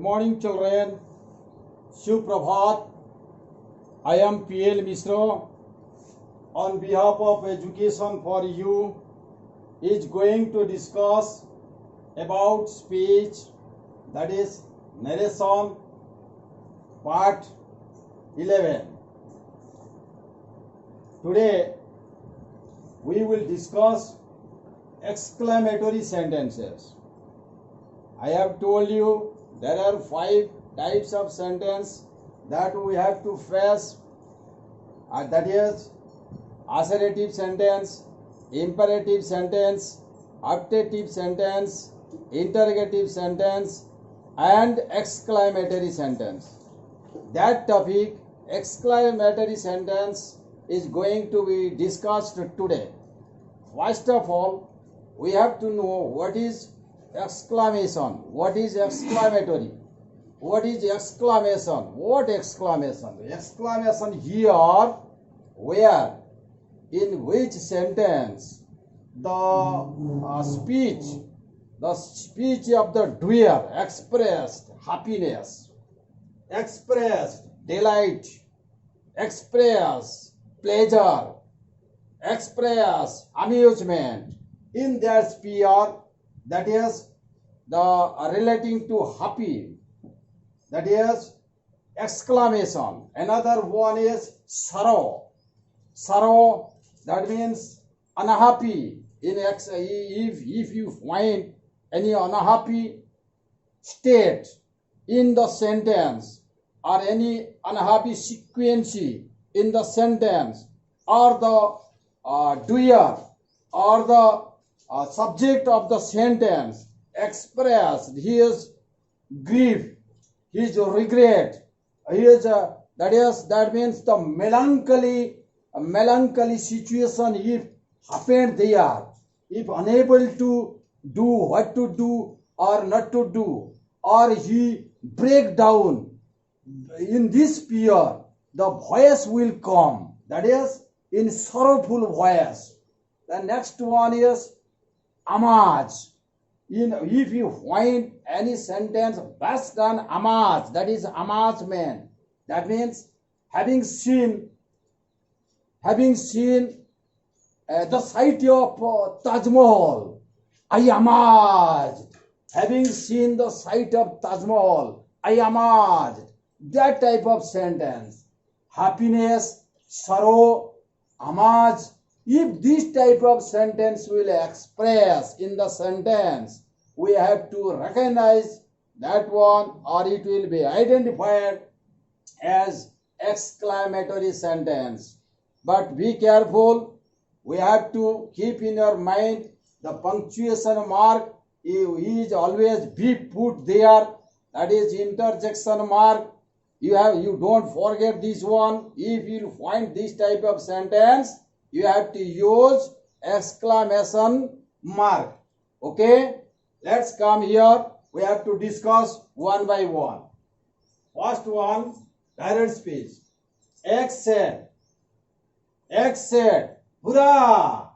morning, children. Suprabhat. I am P.L. Misra. On behalf of Education for You, is going to discuss about speech, that is narration, part 11. Today, we will discuss exclamatory sentences. I have told you there are 5 types of sentence that we have to face. That is assertive sentence, imperative sentence, optative sentence, interrogative sentence, and exclamatory sentence. That topic, exclamatory sentence, is going to be discussed today. First of all, we have to know what is exclamation, what is exclamatory, what is exclamation, what exclamation. Exclamation here, where, in which sentence the speech of the doer expressed happiness, expressed delight, expressed pleasure, express amusement in their sphere, that is the relating to happy, that is exclamation. Another one is sorrow, that means unhappy. If you find any unhappy state in the sentence, or any unhappy sequence in the sentence, or the doer or the subject of the sentence expressed his grief, his regret, his that means the melancholy situation if happened there, if unable to do what to do or not to do, or he break down, in this sphere the voice will come, that is in sorrowful voice. The next one is homage. If you find any sentence based on homage, that is amazement, that means having seen the sight of Taj Mahal, I amazed. Having seen the sight of Taj Mahal, I amazed. That type of sentence, happiness, sorrow, homage. If this type of sentence will express in the sentence, we have to recognize that one, or it will be identified as exclamatory sentence. But be careful, we have to keep in your mind the punctuation mark is always be put there, that is interjection mark. You don't forget this one. If you find this type of sentence, you have to use exclamation mark. Okay, let's come here. We have to discuss one by one. First one, direct speech. X said, Hurrah!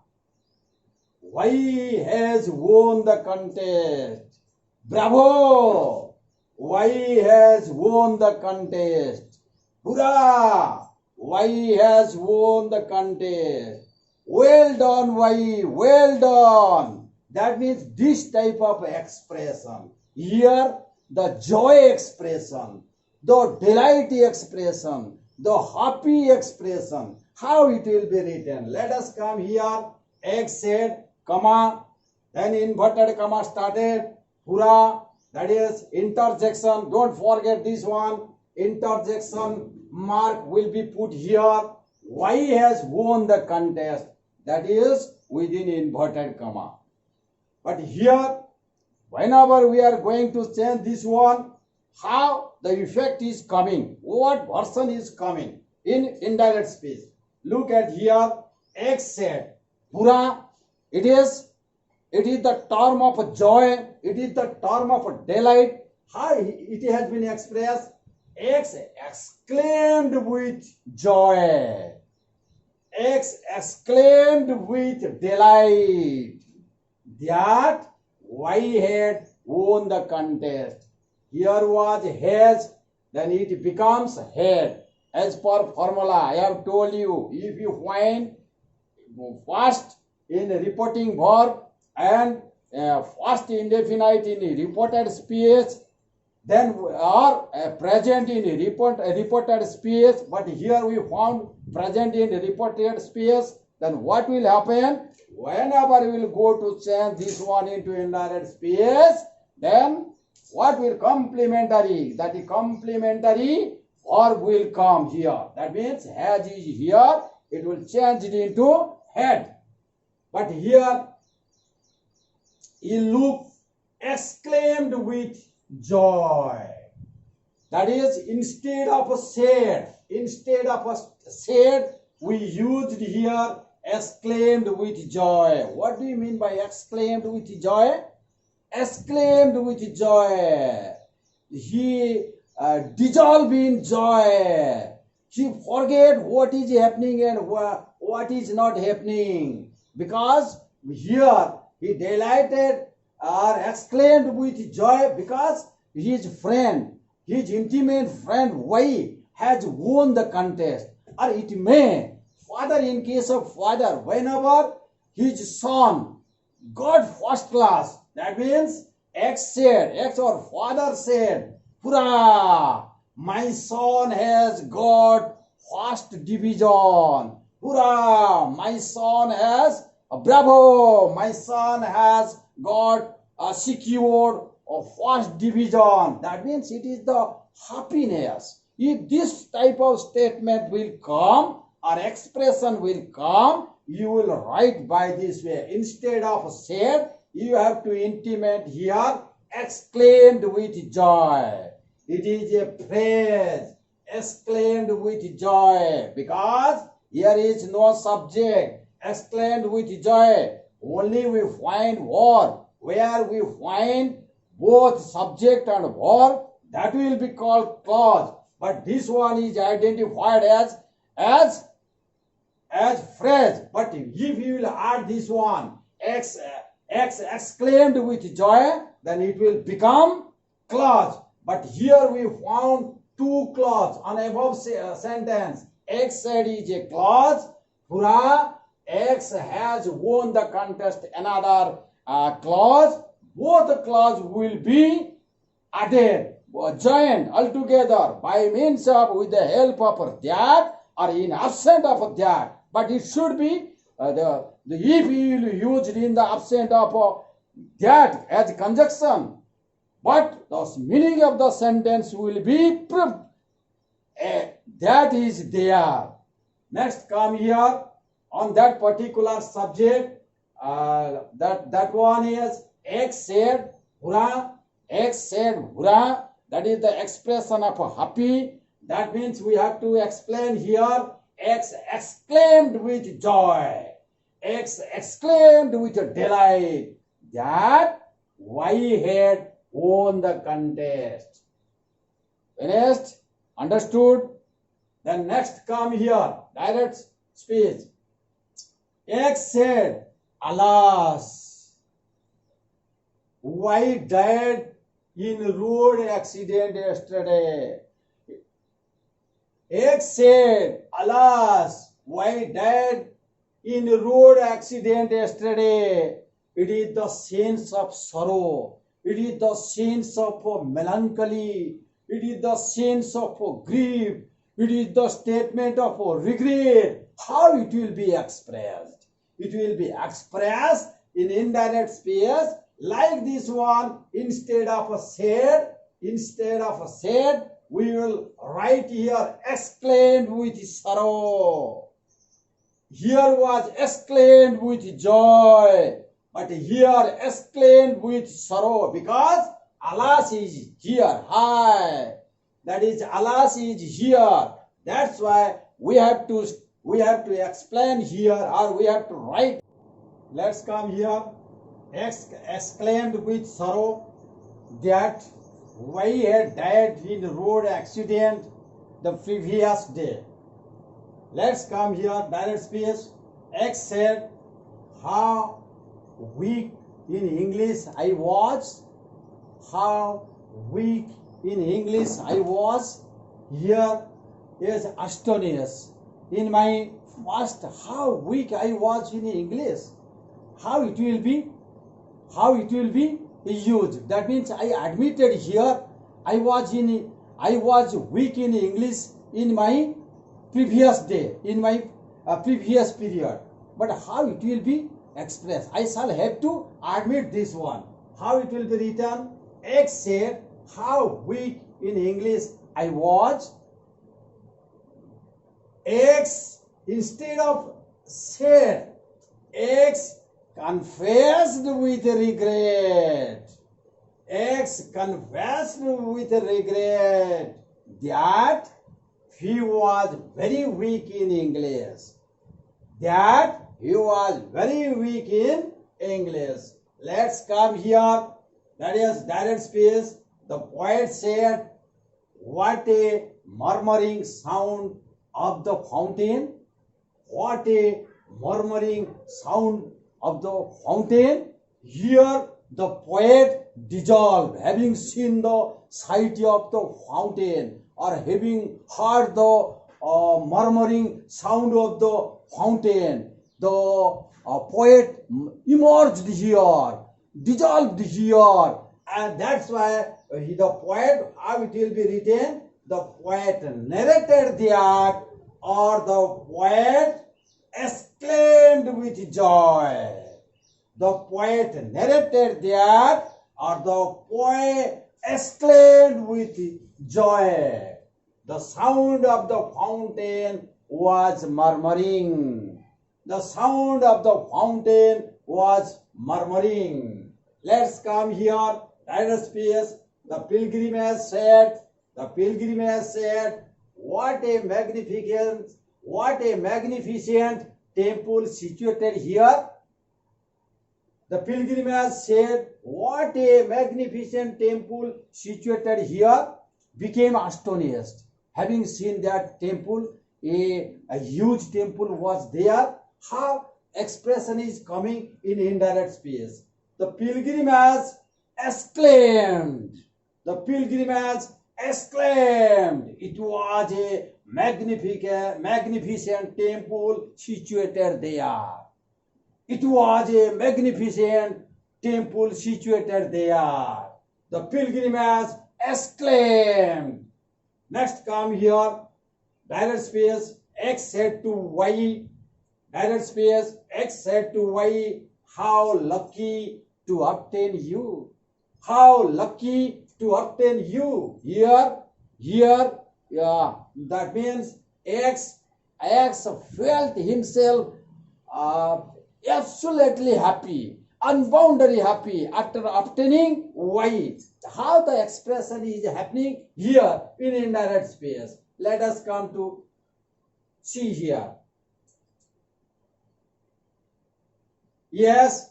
Y has won the contest. Bravo! Y has won the contest. Hurrah! Y has won the contest. Well done, Y. Well done. That means this type of expression. Here, the joy expression, the delight expression, the happy expression. How it will be written? Let us come here. X said, comma, then inverted comma started. Hurrah! That is interjection. Don't forget this one. Interjection mark will be put here. Y has won the contest. That is within inverted comma. But here, whenever we are going to change this one, how the effect is coming, what version is coming in indirect speech. Look at here. X said, Hurrah! It is the term of joy. It is the term of delight. How it has been expressed? X exclaimed with joy. X exclaimed with delight that Y had won the contest. Here was has, then it becomes had. As per formula, I have told you, if you find first in reporting verb and first indefinite in reported speech, then are present in reported speech, but here we found present in reported speech, then what will happen? Whenever we will go to change this one into indirect speech, then what will complementary? That is complementary verb will come here. That means has is here, it will change it into had. But here, you look exclaimed with joy. That is, instead of said, we used here exclaimed with joy. What do you mean by exclaimed with joy? Exclaimed with joy. He dissolved in joy. He forget what is happening and what is not happening. Because here he delighted or exclaimed with joy because his friend, his intimate friend Y has won the contest. Or it may, father, in case of father, whenever his son got first class, that means X or father said, "Hurrah! My son has got first division. Hurrah! My son has, bravo! My son has got secured a first division." That means it is the happiness. If this type of statement will come or expression will come, you will write by this way. Instead of said, you have to intimate here exclaimed with joy. It is a phrase, exclaimed with joy, because here is no subject. Exclaimed with joy. Only we find verb. Where we find both subject and verb, that will be called clause. But this one is identified as phrase. But if you will add this one, exclaimed with joy, then it will become clause. But here we found two clause on above sentence. X said is a clause. Hurrah! X has won the contest. Another clause. Both the clause will be added, joined altogether by means of, with the help of that or in absent of that. But it should be if you use it in the absent of that as conjunction. But the meaning of the sentence will be that is there. Next, come here on that particular subject. That one is X said hurrah. X said hurrah. That is the expression of happy. That means we have to explain here. X exclaimed with joy. X exclaimed with delight that Y had won the contest. Finished? Understood? Then next come here, direct speech. X said, alas, Y died in road accident yesterday. X said, alas, Y died in road accident yesterday. It is the sense of sorrow. It is the sense of melancholy. It is the sense of grief. It is the statement of regret. How it will be expressed? It will be expressed in indirect speech like this one. Instead of said, we will write here exclaimed with sorrow. Here was exclaimed with joy. But here exclaimed with sorrow, because alas is here, high. That is, alas is here. That's why we have to explain here, or we have to write. Let's come here. Exclaimed with sorrow that Y had died in road accident the previous day. Let's come here, direct speech. X said, how weak in English I was, how weak in English I was, here is astonished. In my past, how weak I was in English, how it will be used. That means I admitted here I was weak in English in my previous day, in my previous period. But how it will be expressed? I shall have to admit this one. How it will be written? X said how weak in English I was. X, instead of said, X confessed with regret. X confessed with regret that he was very weak in English. That he was very weak in English. Let's come here. That is direct space. The poet said, what a murmuring sound of the fountain. What a murmuring sound of the fountain. Here the poet dissolved, having seen the sight of the fountain, or having heard the murmuring sound of the fountain. The poet emerged here, dissolved here, and that's why the poet, how it will be written? The poet narrated that, or the poet exclaimed with joy. The poet narrated that, or the poet exclaimed with joy. The sound of the fountain was murmuring. The sound of the fountain was murmuring. Let's come here. Direct space. The pilgrim said, what a magnificent temple situated here. The pilgrim said, what a magnificent temple situated here, became astonished. Having seen that temple, a huge temple was there. How expression is coming in indirect space? The pilgrim exclaimed. The pilgrim exclaimed. It was a magnificent temple situated there. It was a magnificent temple situated there. The pilgrim exclaimed. Next come here. Direct space. X said to Y. Direct space. X said to Y, how lucky to obtain you. How lucky to obtain you. Here, that means X felt himself absolutely happy, unboundedly happy after obtaining Y. How the expression is happening here in indirect space. Let us come to see here. Yes,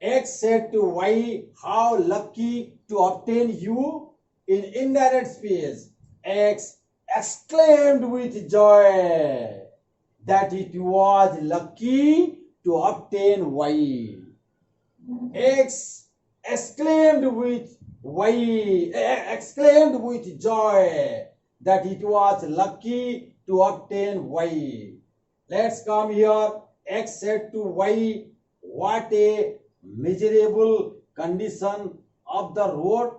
X said to Y, how lucky to obtain you. In indirect space, X exclaimed with joy that it was lucky to obtain Y. X exclaimed with joy that it was lucky to obtain Y. Let's come here. X said to Y, what a miserable condition of the road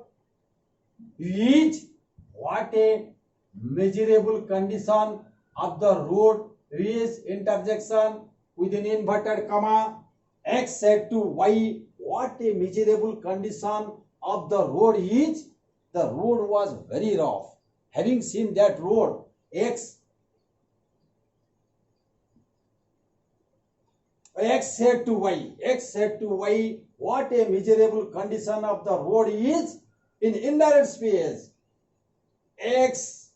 is. What a miserable condition of the road is. Interjection within inverted comma. X said to Y, what a miserable condition of the road is. The road was very rough. Having seen that road, X said to Y, what a miserable condition of the road is. In indirect space, X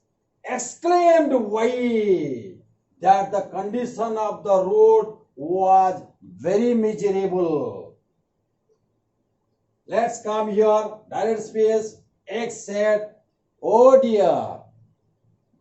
exclaimed Y that the condition of the road was very miserable. Let's come here. Direct space. X said, oh dear.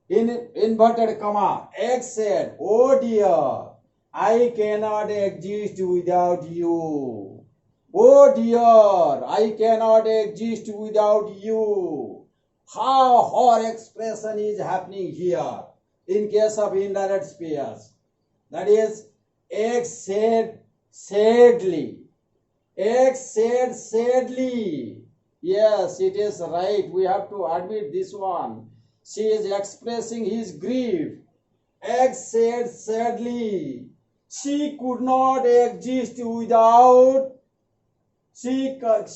In inverted comma, X said, oh dear, I cannot exist without you. Oh dear, I cannot exist without you. How her expression is happening here in case of indirect speech. That is, X said sadly. X said sadly. Yes, it is right. We have to admit this one. She is expressing his grief. X said sadly. She could not exist without. She could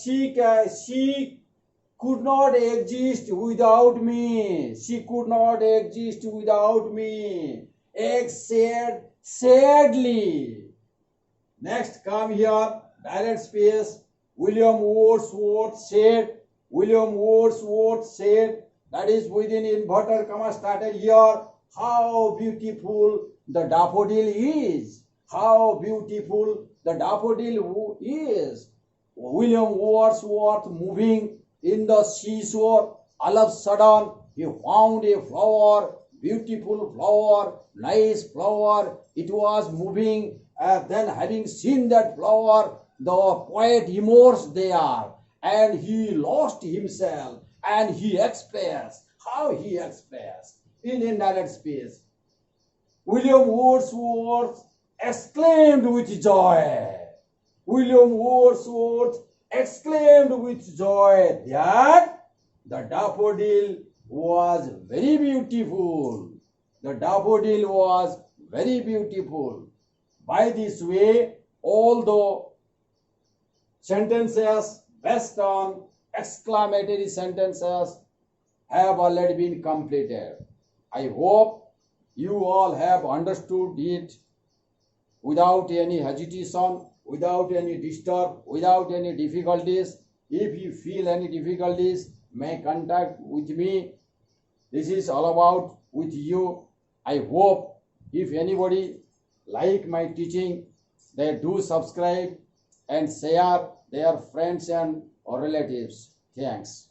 not exist without me. She could not exist without me. X said sadly. Next, come here, direct space. William Wordsworth said. William Wordsworth said. That is within inverted comma started here. How beautiful the daffodil is. How beautiful the daffodil is. William Wordsworth moving in the seashore. All of a sudden, he found a flower, beautiful flower, nice flower. It was moving. Then, having seen that flower, the poet immersed there, and he lost himself. And he expressed how he expressed in indirect space. William Wordsworth exclaimed with joy. William Wordsworth exclaimed with joy that the daffodil was very beautiful. The daffodil was very beautiful. By this way, all the sentences based on exclamatory sentences have already been completed. I hope you all have understood it without any hesitation, without any disturb, without any difficulties. If you feel any difficulties, may contact with me. This is all about with you. I hope if anybody like my teaching, they do subscribe and share their friends and relatives. Thanks.